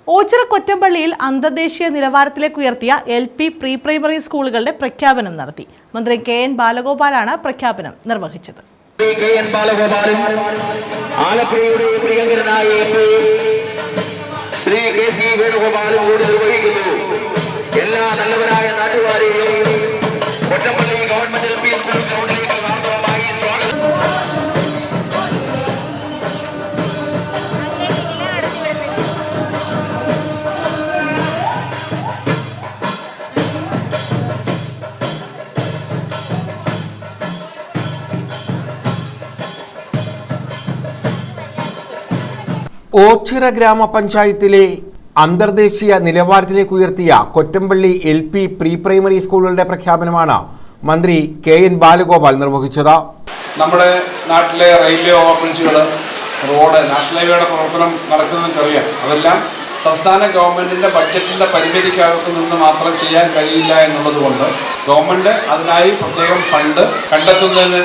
ഓച്ചിറ കൊറ്റമ്പള്ളിയിൽ അന്തർദേശീയ നിലവാരത്തിലേക്ക് ഉയർത്തിയ എൽ.പി. പ്രീ പ്രൈമറി സ്കൂളുകളുടെ പ്രഖ്യാപനം നടത്തി. മന്ത്രി കെ.എൻ. ബാലഗോപാലാണ് പ്രഖ്യാപനം നിർവഹിച്ചത്. എല്ലാ നല്ലവരായ നാട്ടുകാരെയും കൊറ്റമ്പള്ളി ഗവൺമെന്റ് എൽ.പി. സ്കൂൾ ഗ്രൗണ്ടിലേക്ക് ഹാർദവമായി സ്വാഗതം. ഓച്ചിറ ഗ്രാമപഞ്ചായത്തിലെ അന്തർദേശീയ നിലവാരത്തിലേക്ക് ഉയർത്തിയ കൊറ്റമ്പള്ളി എൽ.പി. പ്രീ പ്രൈമറി സ്കൂളുകളുടെ പ്രഖ്യാപനമാണ് മന്ത്രി കെ.എൻ. ബാലഗോപാൽ നിർവഹിച്ചത്. നമ്മുടെ നാട്ടിലെ റെയിൽവേ ഓവർബ്രിഡ്ജുകൾ, റോഡ്, നാഷണൽ ഹൈവേയുടെ പ്രവർത്തനം നടക്കുന്നതെന്നറിയാം. അതെല്ലാം സംസ്ഥാന ഗവൺമെൻറ്റിൻ്റെ ബഡ്ജറ്റിൻ്റെ പരിമിതിക്കകത്ത് നിന്ന് മാത്രം ചെയ്യാൻ കഴിയില്ല എന്നുള്ളത് കൊണ്ട് ഗവൺമെൻറ് അതിനായി പ്രത്യേകം ഫണ്ട് കണ്ടെത്തുന്നതിന്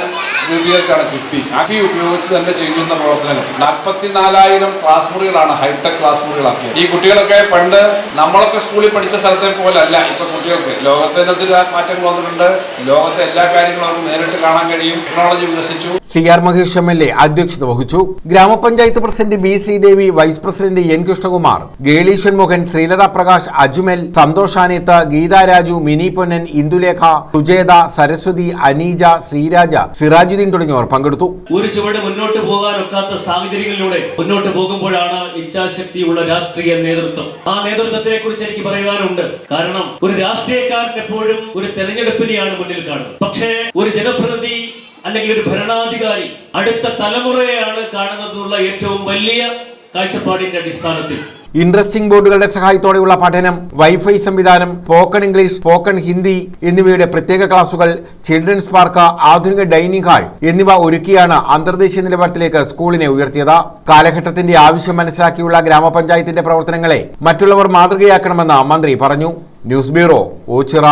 രൂപീകരിച്ചാണ് കിഫ്ബി. ആ ഫീ ഉപയോഗിച്ച് തന്നെ ചെയ്യുന്ന പ്രവർത്തനങ്ങൾ 44,000 ക്ലാസ് മുറികളാണ് ഹൈടെക് ക്ലാസ് മുറികളാക്കിയത്. ഈ കുട്ടികളൊക്കെ പണ്ട് നമ്മളൊക്കെ സ്കൂളിൽ പഠിച്ച സ്ഥലത്തെ പോലെ അല്ല ഇപ്പൊ കുട്ടികൾക്ക്. ലോകത്തിന് ഒത്തിരി മാറ്റങ്ങൾ വന്നിട്ടുണ്ട്. ലോകത്തെ എല്ലാ കാര്യങ്ങളും അവർക്ക് നേരിട്ട് കാണാൻ കഴിയും. ടെക്നോളജി വികസിച്ചു. CR മഹേഷ് MLA അധ്യക്ഷത വഹിച്ചു. ഗ്രാമപഞ്ചായത്ത് president B Sreedevi, vice president N Krishnakumar, Geleeswan Mohan, Sreelatha Prakash, Ajmal, Santhosh Aneth, Geetha Raju, Mini Ponnan, Indulekha, Sujetha, Saraswathi, Aneeja, Sreeraja, Sirajuddin തുടങ്ങിയവർ പങ്കെടുത്തു. ഒരു ചുവട് മുന്നോട്ട് പോകാനൊക്കാത്ത സാഹചര്യങ്ങളിലൂടെ മുന്നോട്ട് പോകുമ്പോഴാണ് ഇച്ഛാശക്തിയുള്ള രാഷ്ട്രീയ നേതൃത്വം. ആ നേതൃത്വത്തെ കുറിച്ച് എനിക്ക് പറയാനുണ്ട്. കാരണം ഒരു രാഷ്ട്രീയക്കാരൻ എപ്പോഴും ഒരു തെരഞ്ഞെടുപ്പിനെയാണ് മുന്നിൽ കാണുന്നത്. പക്ഷേ ഒരു ജനപ്രതിനിധി അല്ലെങ്കിൽ ഒരു ഭരണാധികാരി അടുത്ത തലമുറയെയാണ് കാണുന്നതെന്നുള്ള ഏറ്റവും വലിയ കാഴ്ചപ്പാടിന്റെ അടിസ്ഥാനത്തിൽ ഇൻട്രസ്റ്റിംഗ് ബോർഡുകളുടെ സഹായത്തോടെയുള്ള പഠനം, വൈഫൈ സംവിധാനം, സ്പോക്കൺ ഇംഗ്ലീഷ്, സ്പോക്കൺ ഹിന്ദി എന്നിവയുടെ പ്രത്യേക ക്ലാസുകൾ, ചിൽഡ്രൻസ് പാർക്ക്, ആധുനിക ഡൈനിങ് ഹാൾ എന്നിവ ഒരുക്കിയാണ് അന്തർദേശീയ നിലവാരത്തിലേക്ക് സ്കൂളിനെ ഉയർത്തിയത്. കാലഘട്ടത്തിന്റെ ആവശ്യം മനസ്സിലാക്കിയുള്ള ഗ്രാമപഞ്ചായത്തിന്റെ പ്രവർത്തനങ്ങളെ മറ്റുള്ളവർ മാതൃകയാക്കണമെന്ന് മന്ത്രി പറഞ്ഞു. News bureau, Ochira.